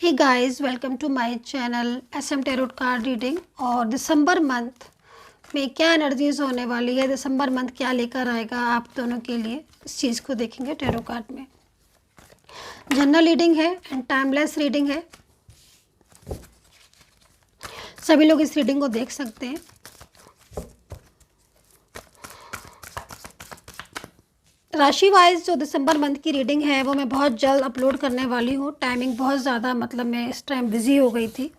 Hey guys, welcome to my channel SM tarot card reading. और दिसंबर month में क्या एनर्जीज होने वाली है, दिसंबर मंथ क्या लेकर आएगा आप दोनों के लिए, इस चीज़ को देखेंगे टैरो कार्ड में। जनरल रीडिंग है एंड टाइमलेस रीडिंग है, सभी लोग इस रीडिंग को देख सकते हैं। राशि वाइज जो दिसंबर मंथ की रीडिंग है वो मैं बहुत जल्द अपलोड करने वाली हूँ। टाइमिंग बहुत ज़्यादा, मतलब मैं इस टाइम बिज़ी हो गई थी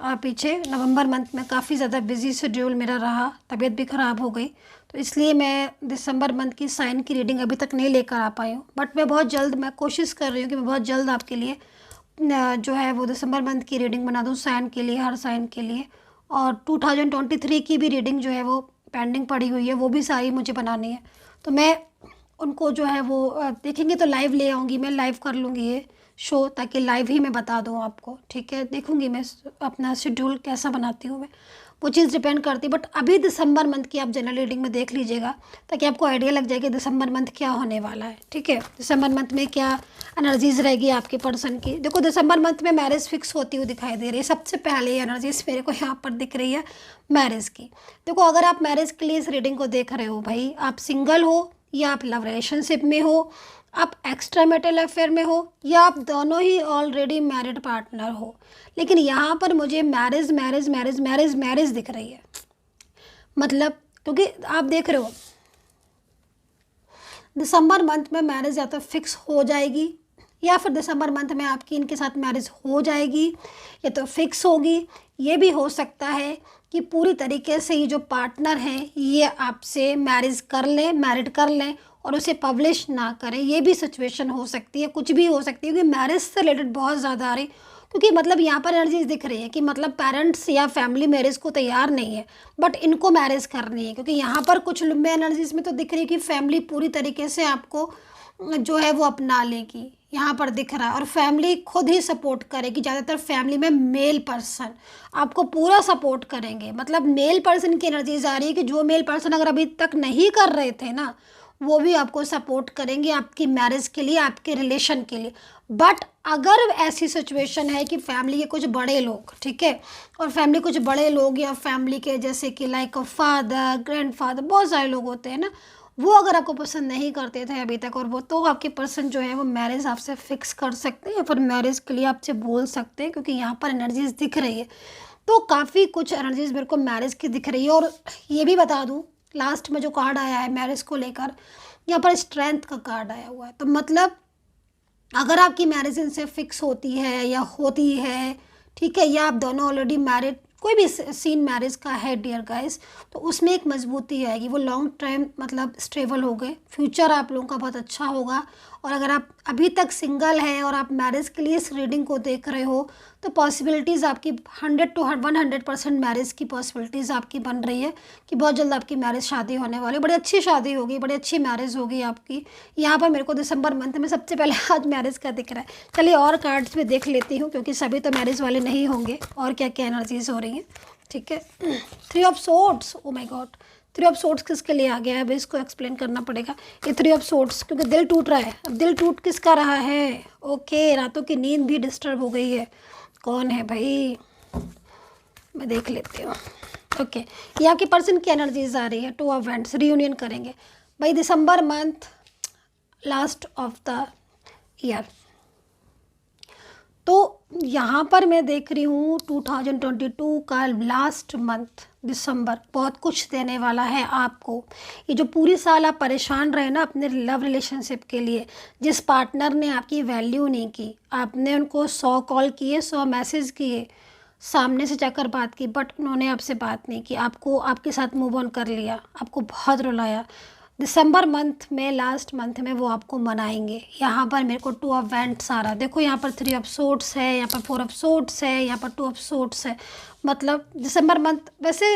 पीछे नवंबर मंथ में काफ़ी ज़्यादा बिज़ी शेड्यूल मेरा रहा, तबीयत भी ख़राब हो गई, तो इसलिए मैं दिसंबर मंथ की साइन की रीडिंग अभी तक नहीं लेकर आ पाई हूँ। बट मैं बहुत जल्द, मैं कोशिश कर रही हूँ कि मैं बहुत जल्द आपके लिए जो है वो दिसंबर मंथ की रीडिंग बना दूँ, साइन के लिए, हर साइन के लिए। और 2023 की भी रीडिंग जो है वो पेंडिंग पड़ी हुई है, वो भी सारी मुझे बनानी है। तो मैं उनको जो है वो देखेंगे तो लाइव ले आऊँगी, मैं लाइव कर लूँगी ये शो, ताकि लाइव ही मैं बता दूँ आपको। ठीक है, देखूँगी मैं अपना शेड्यूल कैसा बनाती हूँ मैं, वो चीज़ डिपेंड करती है। बट अभी दिसंबर मंथ की आप जनरल रीडिंग में देख लीजिएगा, ताकि आपको आइडिया लग जाए कि दिसंबर मंथ क्या होने वाला है। ठीक है, दिसंबर मंथ में क्या एनर्जीज रहेगी आपके पर्सन की। देखो, दिसंबर मंथ में मैरिज फिक्स होती हुई दिखाई दे रही है। सबसे पहले एनर्जीज मेरे को यहाँ पर दिख रही है मैरिज की। देखो, अगर आप मैरिज के लिए इस रीडिंग को देख रहे हो भाई, आप सिंगल हो या आप लव रिलेशनशिप में हो, आप एक्स्ट्रा मैरिटल अफेयर में हो, या आप दोनों ही ऑलरेडी मैरिड पार्टनर हो, लेकिन यहाँ पर मुझे marriage marriage marriage marriage marriage दिख रही है। मतलब क्योंकि आप देख रहे हो दिसंबर मंथ में मैरिज या तो फिक्स हो जाएगी, या फिर दिसंबर मंथ में आपकी इनके साथ मैरिज हो जाएगी, या तो फिक्स होगी। ये भी हो सकता है कि पूरी तरीके से ये जो पार्टनर हैं ये आपसे मैरिज कर लें, मैरिड कर लें और उसे पब्लिश ना करें। ये भी सिचुएशन हो सकती है, कुछ भी हो सकती है, क्योंकि मैरिज से रिलेटेड बहुत ज़्यादा आ रही। क्योंकि मतलब यहाँ पर एनर्जीज दिख रही है कि मतलब पेरेंट्स या फैमिली मैरिज को तैयार नहीं है, बट इनको मैरिज करनी है। क्योंकि यहाँ पर कुछ लंबे एनर्जीज में तो दिख रही है कि फैमिली पूरी तरीके से आपको जो है वो अपना लेगी, यहाँ पर दिख रहा है। और फैमिली खुद ही सपोर्ट करेगी, ज़्यादातर फैमिली में मेल पर्सन आपको पूरा सपोर्ट करेंगे। मतलब मेल पर्सन की एनर्जीज आ रही है कि जो मेल पर्सन अगर अभी तक नहीं कर रहे थे ना, वो भी आपको सपोर्ट करेंगे आपकी मैरिज के लिए, आपके रिलेशन के लिए। बट अगर ऐसी सिचुएशन है कि फैमिली के कुछ बड़े लोग, ठीक है, और फैमिली कुछ बड़े लोग या फैमिली के जैसे कि लाइक फादर, ग्रैंडफादर, बहुत सारे लोग होते हैं ना, वो अगर आपको पसंद नहीं करते थे अभी तक, और वो तो आपके पर्सन जो है वो मैरिज आपसे फिक्स कर सकते हैं या फिर मैरिज के लिए आपसे बोल सकते हैं। क्योंकि यहाँ पर एनर्जीज दिख रही है, तो काफ़ी कुछ एनर्जीज मेरे को मैरिज की दिख रही है। और ये भी बता दूँ, लास्ट में जो कार्ड आया है मैरिज को लेकर, यहाँ पर स्ट्रेंथ का कार्ड आया हुआ है। तो मतलब अगर आपकी मैरिज इनसे फिक्स होती है या होती है, ठीक है, या आप दोनों ऑलरेडी मैरिड, कोई भी सीन मैरिज का है डियर गाइस, तो उसमें एक मजबूती आएगी। वो लॉन्ग टाइम मतलब स्टेबल हो गए, फ्यूचर आप लोगों का बहुत अच्छा होगा। और अगर आप अभी तक सिंगल हैं और आप मैरिज के लिए इस रीडिंग को देख रहे हो, तो पॉसिबिलिटीज़ आपकी 100 to 100% मैरिज की पॉसिबिलिटीज़ आपकी बन रही है कि बहुत जल्द आपकी मैरिज, शादी होने वाली, बड़ी अच्छी शादी होगी, बड़ी अच्छी मैरिज होगी आपकी। यहाँ पर मेरे को दिसंबर मंथ में सबसे पहले आज मैरिज का दिख रहा है। चलिए और कार्ड्स में देख लेती हूँ, क्योंकि सभी तो मैरिज वाले नहीं होंगे, और क्या क्या एनर्जीज हो रही हैं। ठीक है, 3 of swords, oh my God, 3 of swords किसके लिए आ गया है, अभी इसको एक्सप्लेन करना पड़ेगा। ये 3 ऑफ सोर्ड्स, क्योंकि दिल टूट रहा है। अब दिल टूट किसका रहा है? ओके, रातों की नींद भी डिस्टर्ब हो गई है। कौन है भाई, मैं देख लेती हूँ। ओके, ये आपकी पर्सन की एनर्जीज आ रही है। 2 ऑफ वैंड्स, रियूनियन करेंगे भाई December month, last of the year. तो यहाँ पर मैं देख रही हूँ 2022 का लास्ट मंथ दिसंबर बहुत कुछ देने वाला है आपको। ये जो पूरी साल आप परेशान रहे ना अपने लव रिलेशनशिप के लिए, जिस पार्टनर ने आपकी वैल्यू नहीं की, आपने उनको 100 कॉल किए, 100 मैसेज किए, सामने से जाकर बात की, बट उन्होंने आपसे बात नहीं की, आपको आपके साथ मूव ऑन कर लिया, आपको बहुत रुलाया। दिसंबर मंथ में, लास्ट मंथ में वो आपको मनाएंगे। यहाँ पर मेरे को 2 ऑफ वैंड्स आ रहा, देखो यहाँ पर 3 ऑफ सोर्ड्स है, यहाँ पर 4 ऑफ सोर्ड्स है, यहाँ पर 2 ऑफ सोर्ड्स है। मतलब दिसंबर मंथ, वैसे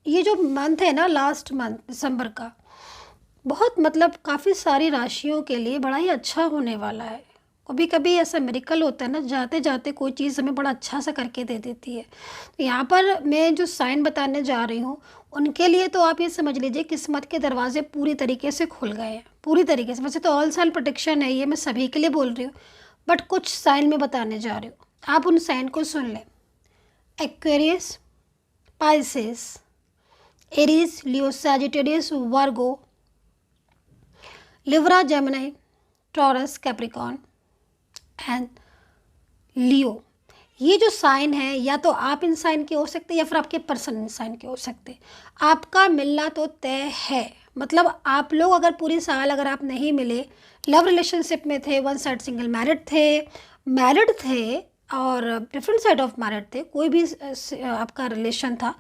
ये जो मंथ है ना, लास्ट मंथ दिसंबर का, बहुत मतलब काफ़ी सारी राशियों के लिए बड़ा ही अच्छा होने वाला है। कभी कभी ऐसा मिरेकल होता है ना, जाते जाते कोई चीज़ हमें बड़ा अच्छा सा करके दे देती है। तो यहाँ पर मैं जो साइन बताने जा रही हूँ उनके लिए तो आप ये समझ लीजिए किस्मत के दरवाजे पूरी तरीके से खुल गए हैं, पूरी तरीके से। वैसे तो ऑल साल प्रोटेक्शन है, ये मैं सभी के लिए बोल रही हूँ, बट कुछ साइन में बताने जा रही हूँ, आप उन साइन को सुन लें। Aquarius, Pisces, Aries, Leo, Sagittarius, Virgo, Libra, Gemini, Taurus, Capricorn and Leo. ये जो साइन है, या तो आप इन साइन के हो सकते हैं या फिर आपके पर्सन इन साइन के हो सकते हैं। आपका मिलना तो तय है, मतलब आप लोग अगर पूरी साल अगर आप नहीं मिले, लव रिलेशनशिप में थे, वन साइड सिंगल मैरिड थे और डिफरेंट साइड ऑफ मैरिड थे, कोई भी आपका रिलेशन था,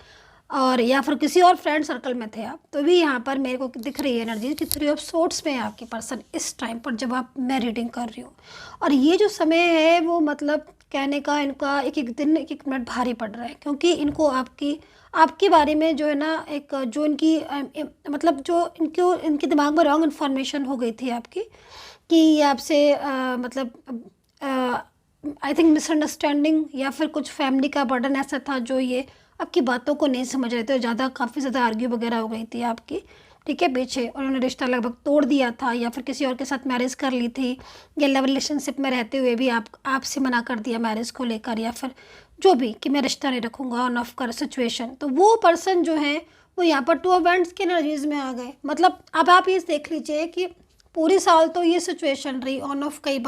और या फिर किसी और फ्रेंड सर्कल में थे आप, तो भी यहाँ पर मेरे को दिख रही है एनर्जी कि 3 ऑफ सोर्ट्स में है आपके पर्सन इस टाइम पर, जब आप मैं रीडिंग कर रही हूँ। और ये जो समय है वो मतलब कहने का, इनका एक एक दिन एक एक मिनट भारी पड़ रहा है, क्योंकि इनको आपके बारे में जो है ना, एक जो इनकी मतलब जो इनके दिमाग में रॉन्ग इन्फॉर्मेशन हो गई थी आपकी, कि ये आपसे मतलब आई थिंक मिसअंडरस्टैंडिंग या फिर कुछ फैमिली का बर्डन ऐसा था जो ये आपकी बातों को नहीं समझ रहे थे, ज़्यादा काफ़ी ज़्यादा आर्ग्यू वगैरह हो गई थी आपकी, ठीक है, पीछे उन्होंने रिश्ता लगभग तोड़ दिया था, या फिर किसी और के साथ मैरिज कर ली थी, या लव रिलेशनशिप में रहते हुए भी आपसे मना कर दिया मैरिज को लेकर, या फिर जो भी कि मैं रिश्ता नहीं रखूँगा, ऑन ऑफ कर सिचुएशन। तो वो पर्सन जो है वो यहाँ पर 2 ऑफ वैंड्स की एनर्जीज में आ गए। मतलब अब आप ये देख लीजिए कि पूरी साल तो ये सिचुएशन रही, ऑन ऑफ कई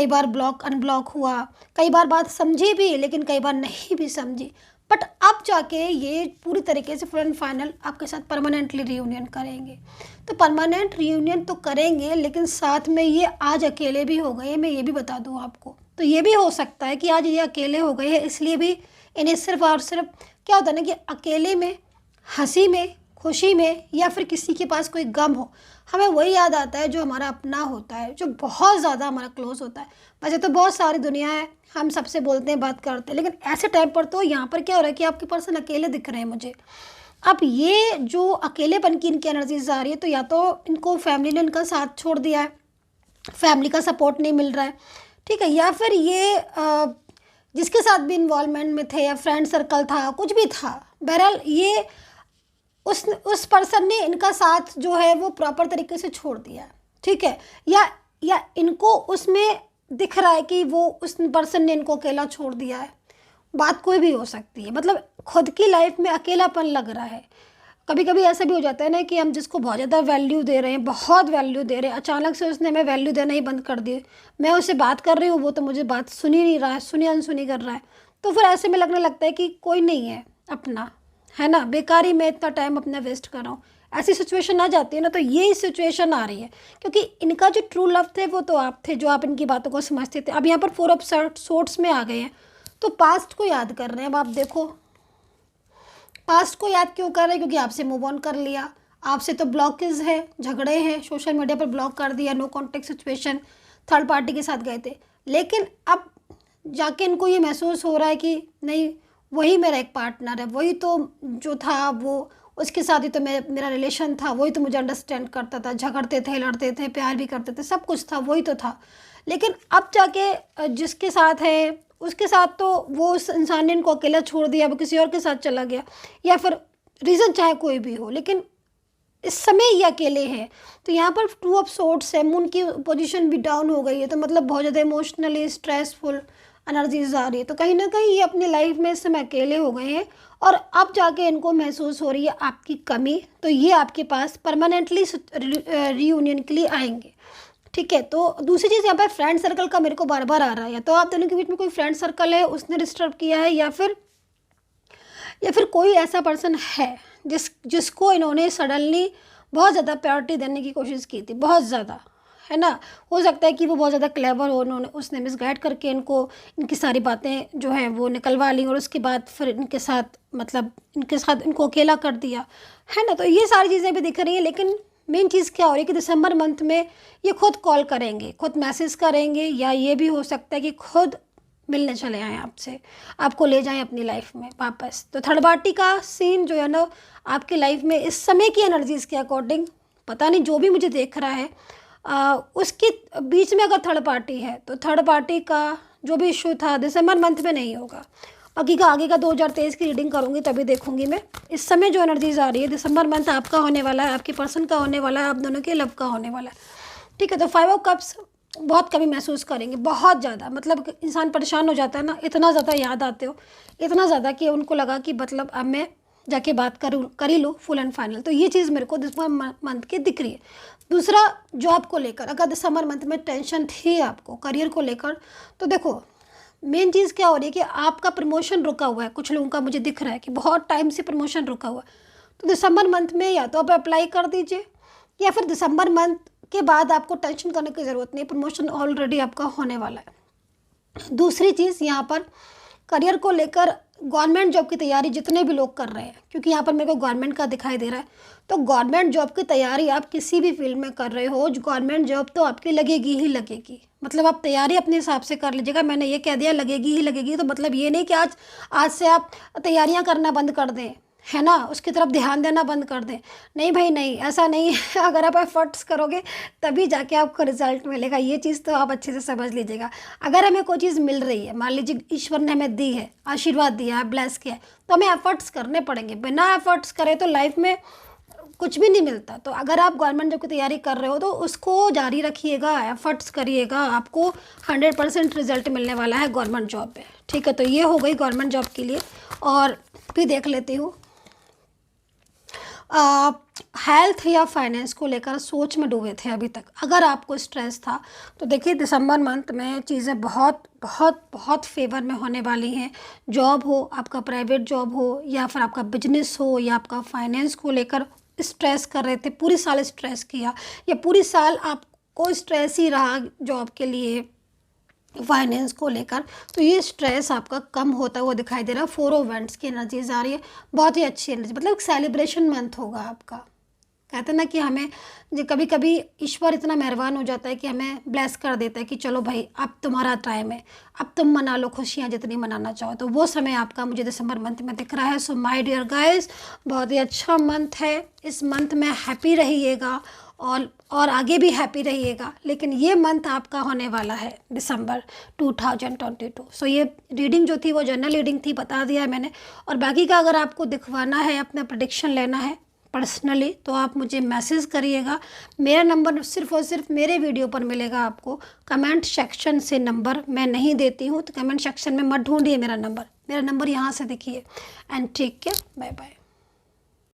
बार ब्लॉक अनब्लॉक हुआ, कई बार बात समझी भी लेकिन कई बार नहीं भी समझी, बट अब जाके ये पूरी तरीके से फुल एंड फाइनल आपके साथ परमानेंटली रियूनियन करेंगे। तो परमानेंट रियूनियन तो करेंगे, लेकिन साथ में ये आज अकेले भी हो गए, मैं ये भी बता दूं आपको। तो ये भी हो सकता है कि आज ये अकेले हो गए हैं, इसलिए भी इन्हें सिर्फ और सिर्फ क्या होता है ना कि अकेले में, हंसी में, खुशी में, या फिर किसी के पास कोई गम हो, हमें वही याद आता है जो हमारा अपना होता है, जो बहुत ज़्यादा हमारा क्लोज होता है। वैसे तो बहुत सारी दुनिया है, हम सबसे बोलते हैं, बात करते हैं, लेकिन ऐसे टाइम पर तो यहाँ पर क्या हो रहा है कि आपके पर्सन अकेले दिख रहे हैं मुझे। अब ये जो अकेलेपन की इनकी एनर्जीज आ रही है, तो या तो इनको फैमिली ने इनका साथ छोड़ दिया है, फैमिली का सपोर्ट नहीं मिल रहा है, ठीक है, या फिर ये जिसके साथ भी इन्वॉल्वमेंट में थे, या फ्रेंड सर्कल था, कुछ भी था, बहरहाल ये उस पर्सन ने इनका साथ जो है वो प्रॉपर तरीके से छोड़ दिया है, ठीक है, या इनको उसमें दिख रहा है कि वो उस पर्सन ने इनको अकेला छोड़ दिया है। बात कोई भी हो सकती है, मतलब खुद की लाइफ में अकेलापन लग रहा है। कभी कभी ऐसा भी हो जाता है ना कि हम जिसको बहुत ज़्यादा वैल्यू दे रहे हैं, बहुत वैल्यू दे रहे हैं, अचानक से उसने हमें वैल्यू देना ही बंद कर दी। मैं उससे बात कर रही हूँ, वो तो मुझे बात सुन ही नहीं रहा है, सुनी अनसुनी कर रहा है, तो फिर ऐसे में लगने लगता है कि कोई नहीं है अपना, है ना, बेकारी में इतना टाइम अपना वेस्ट कर रहा हूँ। ऐसी सिचुएशन आ जाती है ना, तो ये सिचुएशन आ रही है, क्योंकि इनका जो ट्रू लव थे वो तो आप थे, जो आप इनकी बातों को समझते थे। अब यहाँ पर 4 ऑफ सोर्ट्स में आ गए हैं, तो पास्ट को याद कर रहे हैं। अब आप देखो पास्ट को याद क्यों कर रहे हैं, क्योंकि आपसे मूव ऑन कर लिया, आपसे तो ब्लॉकेज है, झगड़े हैं, सोशल मीडिया पर ब्लॉक कर दिया, no contact situation, third party के साथ गए थे, लेकिन अब जाके इनको ये महसूस हो रहा है कि नहीं, वही मेरा एक पार्टनर है, वही तो जो था वो, उसके साथ ही तो मेरा रिलेशन था, वही तो मुझे अंडरस्टैंड करता था, झगड़ते थे, लड़ते थे, प्यार भी करते थे, सब कुछ था, वही तो था। लेकिन अब जाके जिसके साथ है उसके साथ तो वो उस इंसान ने इनको अकेला छोड़ दिया, वो किसी और के साथ चला गया, या फिर रीज़न चाहे कोई भी हो, लेकिन इस समय ये अकेले हैं। तो यहाँ पर 2 ऑफ सोर्ट्स है, मून की पोजीशन भी डाउन हो गई है, तो मतलब बहुत ज़्यादा इमोशनली स्ट्रेसफुल एनर्जीज आ रही है। तो कहीं ना कहीं ये अपनी लाइफ में इस समय अकेले हो गए हैं, और अब जाके इनको महसूस हो रही है आपकी कमी, तो ये आपके पास परमानेंटली रीयूनियन के लिए आएंगे, ठीक है। तो दूसरी चीज़ यहाँ पर फ्रेंड सर्कल का मेरे को बार बार आ रहा है, तो आप दोनों के बीच में कोई फ्रेंड सर्कल है, उसने डिस्टर्ब किया है, या फिर कोई ऐसा पर्सन है जिसको इन्होंने सडनली बहुत ज़्यादा प्रायोरिटी देने की कोशिश की थी, बहुत ज़्यादा, है ना। हो सकता है कि वो बहुत ज़्यादा क्लेवर हो, उसने मिसगाइड करके इनकी सारी बातें जो हैं वो निकलवा ली, और उसके बाद फिर इनके साथ इनको अकेला कर दिया, है ना। तो ये सारी चीज़ें भी दिख रही हैं, लेकिन मेन चीज़ क्या हो रही है कि दिसंबर मंथ में ये खुद कॉल करेंगे, खुद मैसेज करेंगे, या ये भी हो सकता है कि खुद मिलने चले आएँ आपसे, आपको ले जाएं अपनी लाइफ में वापस। तो थर्ड पार्टी का सीन जो है ना आपकी लाइफ में इस समय की एनर्जीज़ के अकॉर्डिंग, पता नहीं, जो भी मुझे देख रहा है उसके बीच में अगर थर्ड पार्टी है, तो थर्ड पार्टी का जो भी इशू था दिसंबर मंथ में नहीं होगा। बाकी का आगे का 2023 की रीडिंग करूँगी तभी देखूंगी मैं। इस समय जो एनर्जीज आ रही है, दिसंबर मंथ आपका होने वाला है, आपके पर्सन का होने वाला है, आप दोनों के लव का होने वाला है, ठीक है। तो 5 ऑफ कप्स बहुत कमी महसूस करेंगे, बहुत ज़्यादा। मतलब इंसान परेशान हो जाता है ना, इतना ज़्यादा याद आते हो, इतना ज़्यादा कि उनको लगा कि मतलब अब मैं जाके बात कर ही लूँ फुल एंड फाइनल। तो ये चीज़ मेरे को दिसंबर मंथ की दिख रही है। दूसरा, जॉब को लेकर अगर दिसंबर मंथ में टेंशन थी आपको करियर को लेकर, तो देखो मेन चीज़ क्या हो रही है कि आपका प्रमोशन रुका हुआ है। कुछ लोगों का मुझे दिख रहा है कि बहुत टाइम से प्रमोशन रुका हुआ है। तो दिसंबर मंथ में या तो आप अप्लाई कर दीजिए, या फिर दिसंबर मंथ के बाद आपको टेंशन करने की ज़रूरत नहीं, प्रमोशन ऑलरेडी आपका होने वाला है। दूसरी चीज़ यहाँ पर करियर को लेकर गवर्नमेंट जॉब की तैयारी जितने भी लोग कर रहे हैं, क्योंकि यहाँ पर मेरे को गवर्नमेंट का दिखाई दे रहा है, तो गवर्नमेंट जॉब की तैयारी आप किसी भी फील्ड में कर रहे हो, गवर्नमेंट जॉब तो आपकी लगेगी ही लगेगी। मतलब आप तैयारी अपने हिसाब से कर लीजिएगा। मैंने ये कह दिया लगेगी ही लगेगी, तो मतलब ये नहीं कि आज से आप तैयारियाँ करना बंद कर दें, है ना, उसकी तरफ ध्यान देना बंद कर दें। नहीं भाई नहीं, ऐसा नहीं है। अगर आप एफर्ट्स करोगे तभी जाके आपको रिजल्ट मिलेगा। ये चीज़ तो आप अच्छे से समझ लीजिएगा। अगर हमें कोई चीज़ मिल रही है, मान लीजिए ईश्वर ने हमें दी है, आशीर्वाद दिया है, ब्लेस किया है, तो हमें एफर्ट्स करने पड़ेंगे। बिना एफर्ट्स करें तो लाइफ में कुछ भी नहीं मिलता। तो अगर आप गवर्नमेंट जॉब की तैयारी कर रहे हो तो उसको जारी रखिएगा, एफर्ट्स करिएगा, आपको 100% रिजल्ट मिलने वाला है गवर्नमेंट जॉब में। ठीक है, तो ये हो गई गवर्नमेंट जॉब के लिए। और भी देख लेती हूँ, हेल्थ या फाइनेंस को लेकर सोच में डूबे थे अभी तक। अगर आपको स्ट्रेस था तो देखिए दिसंबर मंथ में चीज़ें बहुत बहुत बहुत फेवर में होने वाली हैं। जॉब हो, आपका प्राइवेट जॉब हो, या फिर आपका बिजनेस हो, या आपका फाइनेंस को लेकर स्ट्रेस कर रहे थे, पूरी साल स्ट्रेस किया, या पूरी साल आपको स्ट्रेस ही रहा जॉब के लिए, फाइनेंस को लेकर, तो ये स्ट्रेस आपका कम होता हुआ दिखाई दे रहा है। 4 इवेंट्स की एनर्जीज आ रही है, बहुत ही अच्छी एनर्जी। मतलब सेलिब्रेशन मंथ होगा आपका। कहते हैं ना कि हमें जो कभी कभी ईश्वर इतना मेहरबान हो जाता है कि हमें ब्लेस कर देता है कि चलो भाई अब तुम्हारा टाइम है, अब तुम मना लो खुशियाँ जितनी मनाना चाहो। तो वो समय आपका मुझे दिसंबर मंथ में दिख रहा है। सो माय डियर गाइस, बहुत ही अच्छा मंथ है। इस मंथ में हैप्पी रहिएगा और आगे भी हैप्पी रहिएगा। लेकिन ये मंथ आपका होने वाला है दिसंबर 2022। सो ये रीडिंग जो थी वो जनरल रीडिंग थी, बता दिया है मैंने। और बाकी का अगर आपको दिखवाना है, अपना प्रेडिक्शन लेना है पर्सनली, तो आप मुझे मैसेज करिएगा। मेरा नंबर सिर्फ और सिर्फ मेरे वीडियो पर मिलेगा आपको। कमेंट सेक्शन से नंबर मैं नहीं देती हूँ, तो कमेंट सेक्शन में मत ढूंढिए मेरा नंबर यहाँ से देखिए। And take care, bye bye.